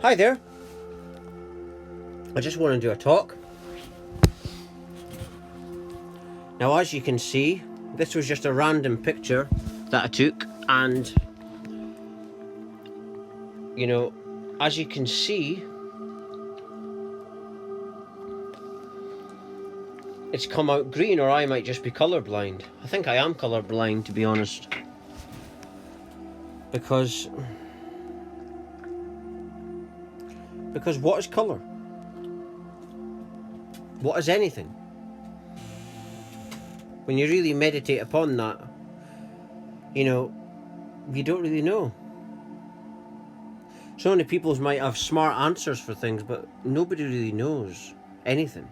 Hi there. I just want to do a talk. Now, as you can see, this was just a random picture that I took, and as you can see, it's come out green, or I might just be colorblind. I think I am colorblind, to be honest, because what is color? What is anything? When you really meditate upon that, you don't really know. So many people might have smart answers for things, but nobody really knows anything.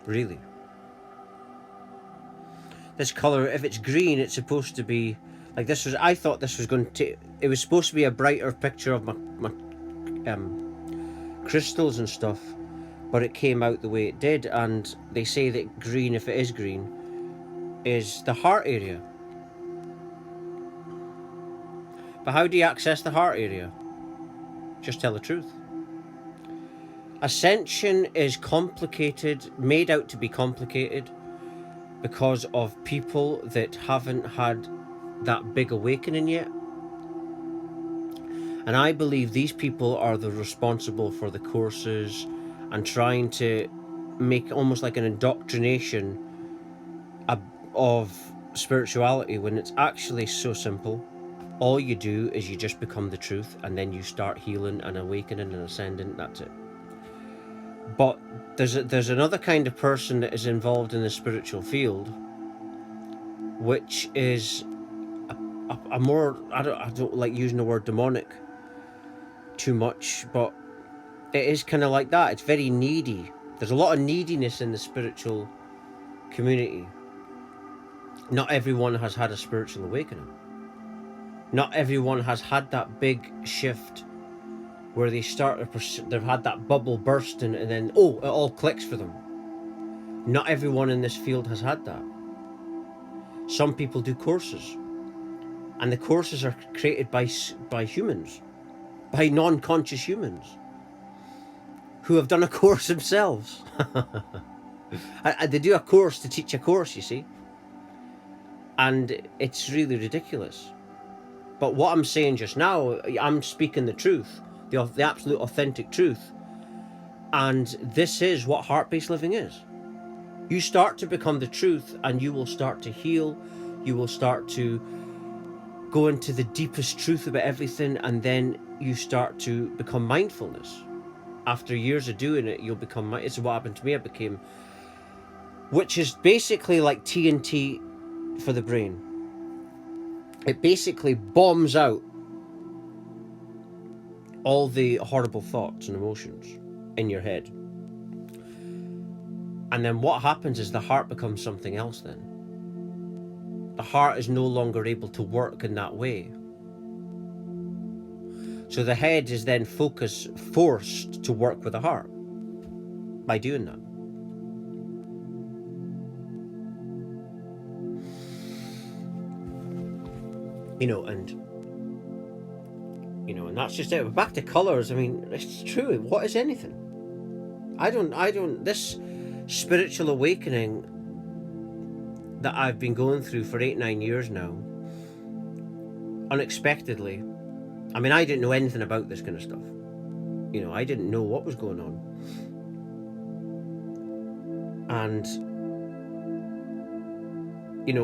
Really. This colour, if it's green, it's supposed to be like this. I thought this was going to. It was supposed to be a brighter picture of my crystals and stuff, but it came out the way it did. And they say that green, if it is green, is the heart area. But how do you access the heart area? Just tell the truth. Ascension is complicated, made out to be complicated, because of people that haven't had that big awakening yet. And I believe these people are the responsible for the courses and trying to make almost like an indoctrination of spirituality, when it's actually so simple. All you do is you just become the truth, and then you start healing and awakening and ascending. That's it. But there's another kind of person that is involved in the spiritual field, which is a more, I don't like using the word demonic too much, but it is kind of like that. It's very needy. There's a lot of neediness in the spiritual community. Not everyone has had a spiritual awakening. Not everyone has had that big shift where they've had that bubble bursting, and then, it all clicks for them. Not everyone in this field has had that. Some people do courses, and the courses are created by humans, by non-conscious humans who have done a course themselves. They do a course to teach a course, you see, and it's really ridiculous. But what I'm saying just now, I'm speaking the truth, the absolute authentic truth, and this is what heart-based living is. You start to become the truth, and you will start to heal. You will start to go into the deepest truth about everything, and then you start to become mindfulness. After years of doing it, you'll become. It's what happened to me. I became, which is basically like TNT for the brain. It basically bombs out all the horrible thoughts and emotions in your head. And then what happens is the heart becomes something else then. The heart is no longer able to work in that way. So the head is then forced to work with the heart by doing that. And that's just it. But back to colours, I mean, it's true. What is anything? This spiritual awakening that I've been going through for 8-9 years now, unexpectedly, I mean, I didn't know anything about this kind of stuff. I didn't know what was going on. And,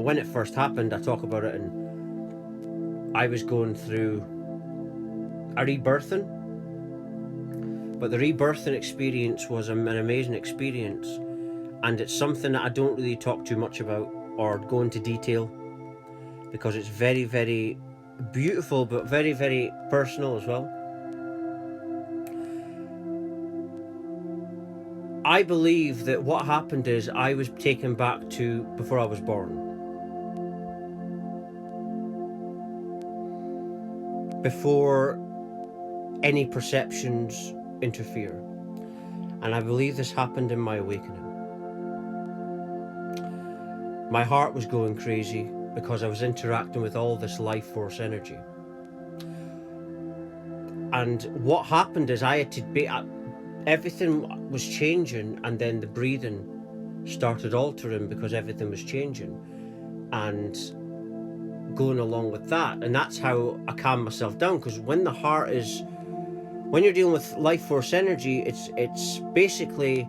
when it first happened, I talk about it, and I was going through a rebirthing. But the rebirthing experience was an amazing experience. And it's something that I don't really talk too much about or go into detail, because it's very, very beautiful, but very, very personal as well. I believe that what happened is I was taken back to before I was born. Before any perceptions interfere. And I believe this happened in my awakening. My heart was going crazy because I was interacting with all this life force energy. And what happened is I had to be, everything was changing, and then the breathing started altering because everything was changing and going along with that. And that's how I calm myself down, because when the heart is, when you're dealing with life force energy, it's basically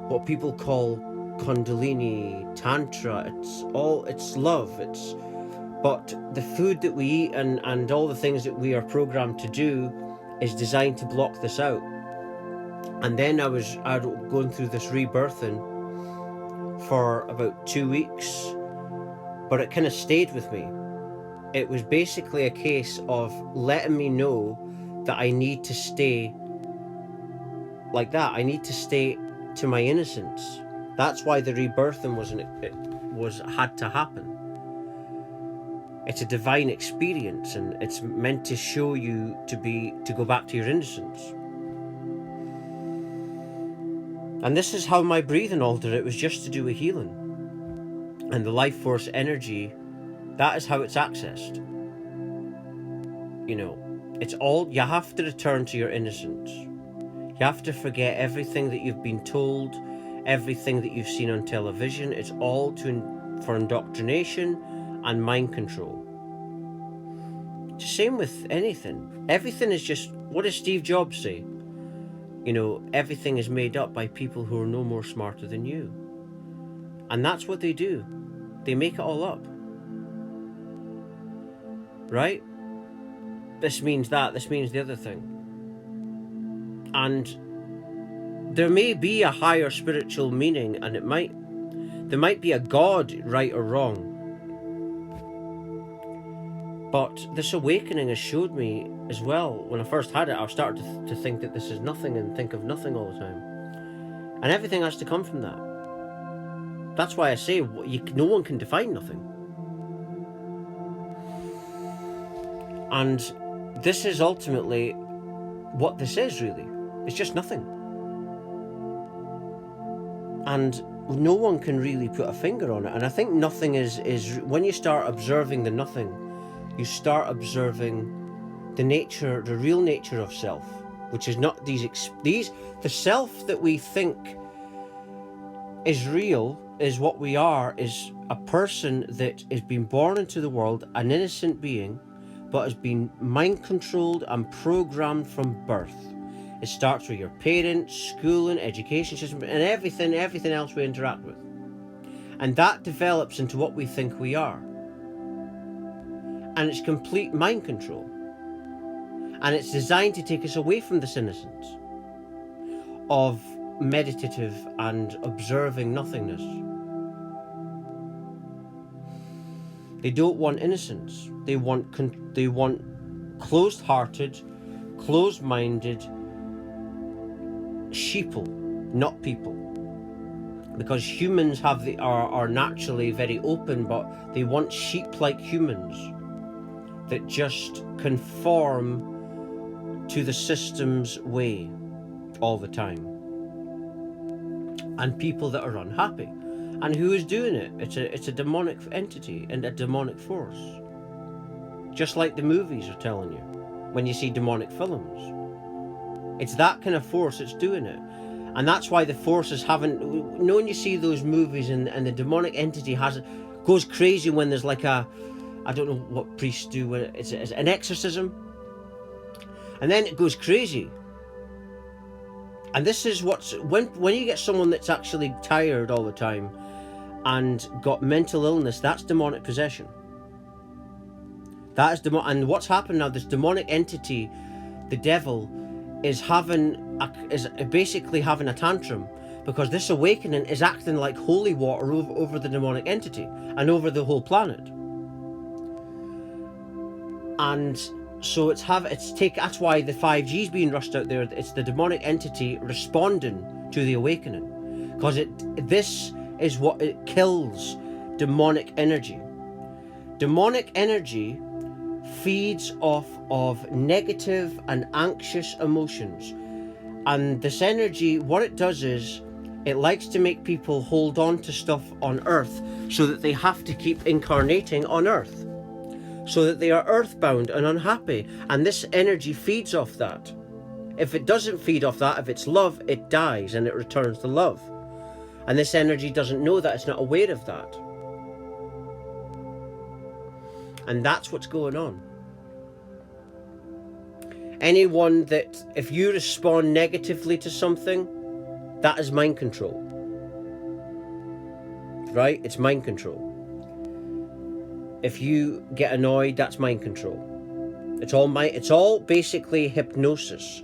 what people call Kundalini, Tantra. It's love. But the food that we eat and all the things that we are programmed to do is designed to block this out. And then I was going through this rebirthing for about 2 weeks, but it kind of stayed with me. It was basically a case of letting me know that I need to stay like that. I need to stay to my innocence. That's why the rebirthing had to happen. It's a divine experience, and it's meant to show you to go back to your innocence. And this is how my breathing altered. It was just to do with healing. And the life force energy, that is how it's accessed. You know, it's all, you have to return to your innocence. You have to forget everything that you've been told, everything that you've seen on television. It's all for indoctrination and mind control. Same with anything. Everything is just, what does Steve Jobs say? You know, everything is made up by people who are no more smarter than you. And that's what they do. They make it all up. Right? This means that, this means the other thing. And there may be a higher spiritual meaning, and there might be a God, right or wrong. But this awakening has showed me as well, when I first had it, I started to think that this is nothing and think of nothing all the time. And everything has to come from that. That's why I say no one can define nothing. And this is ultimately what this is, really. It's just nothing. And no one can really put a finger on it. And I think nothing is when you start observing the nothing, you start observing the real nature of self, which is not the self that we think is real, is what we are, is a person that is being born into the world, an innocent being, but has been mind controlled and programmed from birth. It starts with your parents, schooling, education system, and everything else we interact with. And that develops into what we think we are. And it's complete mind control. And it's designed to take us away from this innocence of meditative and observing nothingness. They don't want innocence. They want closed-hearted, closed-minded sheeple, not people. Because humans are naturally very open, but they want sheep-like humans that just conform to the system's way all the time. And people that are unhappy. And who is doing it? It's a demonic entity and a demonic force. Just like the movies are telling you when you see demonic films. It's that kind of force that's doing it. And that's why the forces haven't... You know, when you see those movies and the demonic entity goes crazy when there's like I don't know what priests do, when it's an exorcism. And then it goes crazy. And this is when you get someone that's actually tired all the time and got mental illness, that's demonic possession. That is and what's happened now, this demonic entity, the devil, is basically having a tantrum, because this awakening is acting like holy water over the demonic entity and over the whole planet. And so that's why the 5G is being rushed out there. It's the demonic entity responding to the awakening, because this is what it kills: demonic energy. Demonic energy feeds off of negative and anxious emotions, and this energy, what it does is it likes to make people hold on to stuff on earth so that they have to keep incarnating on earth. so that they are earthbound and unhappy, and this energy feeds off that. If it doesn't feed off that, if it's love, it dies and it returns to love. And this energy doesn't know that, it's not aware of that. And that's what's going on. Anyone that, if you respond negatively to something, that is mind control. Right? It's mind control. If you get annoyed, that's mind control. It's all basically hypnosis.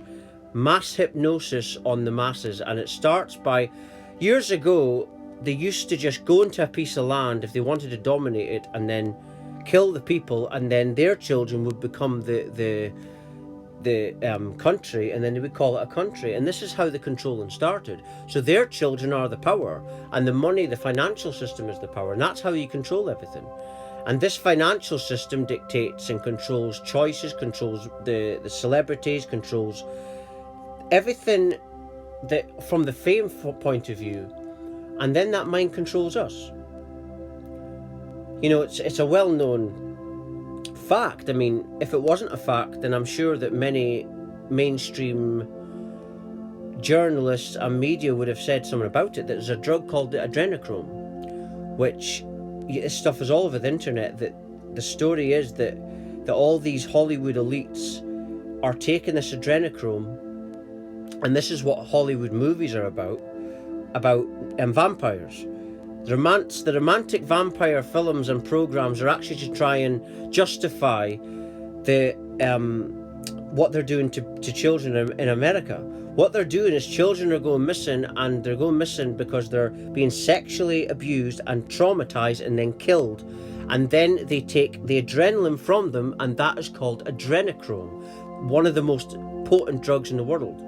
Mass hypnosis on the masses. And it starts by, years ago, they used to just go into a piece of land if they wanted to dominate it and then kill the people, and then their children would become the country, and then they would call it a country. And this is how the controlling started. So their children are the power, and the money, the financial system is the power, and that's how you control everything. And this financial system dictates and controls choices, controls the celebrities, controls everything that from the fame point of view, and then that mind controls us. You know, it's a well-known fact. I mean, if it wasn't a fact, then I'm sure that many mainstream journalists and media would have said something about it. There's a drug called the adrenochrome, which, this stuff is all over the internet, that the story is that all these Hollywood elites are taking this adrenochrome, and this is what Hollywood movies are about vampires. The romantic vampire films and programs are actually to try and justify what they're doing to children in America. What they're doing is children are going missing, and they're going missing because they're being sexually abused and traumatized and then killed. And then they take the adrenaline from them, and that is called adrenochrome, one of the most potent drugs in the world.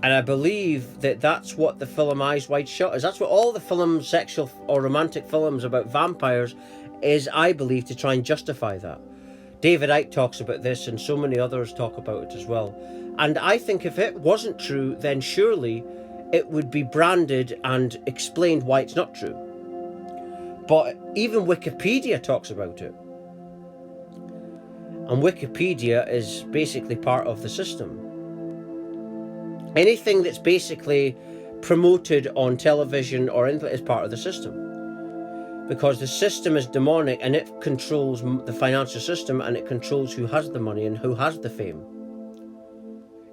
And I believe that that's what the film Eyes Wide Shut is. That's what all the films, sexual or romantic films about vampires is, I believe, to try and justify that. David Icke talks about this, and so many others talk about it as well. And I think if it wasn't true, then surely it would be branded and explained why it's not true. But even Wikipedia talks about it. And Wikipedia is basically part of the system. Anything that's basically promoted on television or anything is part of the system. Because the system is demonic, and it controls the financial system, and it controls who has the money and who has the fame.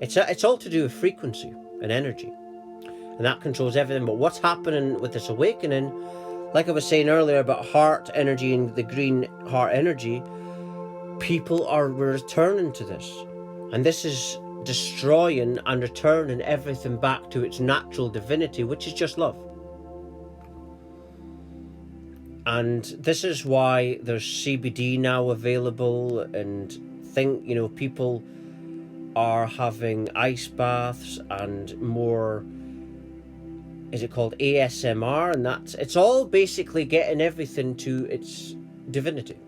It's all to do with frequency and energy. And that controls everything. But what's happening with this awakening, like I was saying earlier about heart energy and the green heart energy, people are returning to this. And this is destroying and returning everything back to its natural divinity, which is just love. And this is why there's CBD now available, and people are having ice baths and more, is it called ASMR? And it's all basically getting everything to its divinity.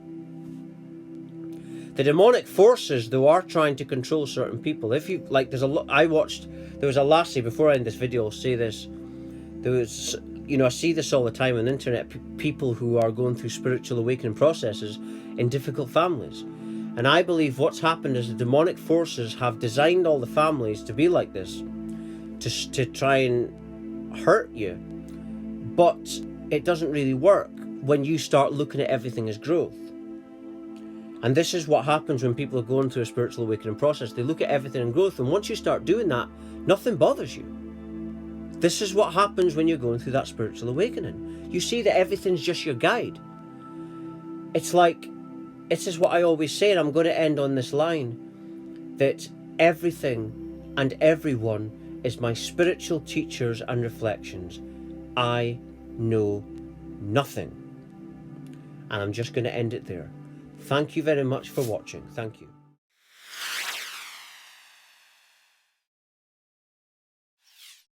The demonic forces, though, are trying to control certain people. If you like, there was a lassie, before I end this video, I'll say this. I see this all the time on the internet, people who are going through spiritual awakening processes in difficult families. And I believe what's happened is the demonic forces have designed all the families to be like this, to try and hurt you. But it doesn't really work when you start looking at everything as growth. And this is what happens when people are going through a spiritual awakening process. They look at everything in growth, and once you start doing that, nothing bothers you. This is what happens when you're going through that spiritual awakening. You see that everything's just your guide. It's like, this is what I always say, and I'm going to end on this line, that everything and everyone is my spiritual teachers and reflections. I know nothing. And I'm just going to end it there. Thank you very much for watching. Thank you.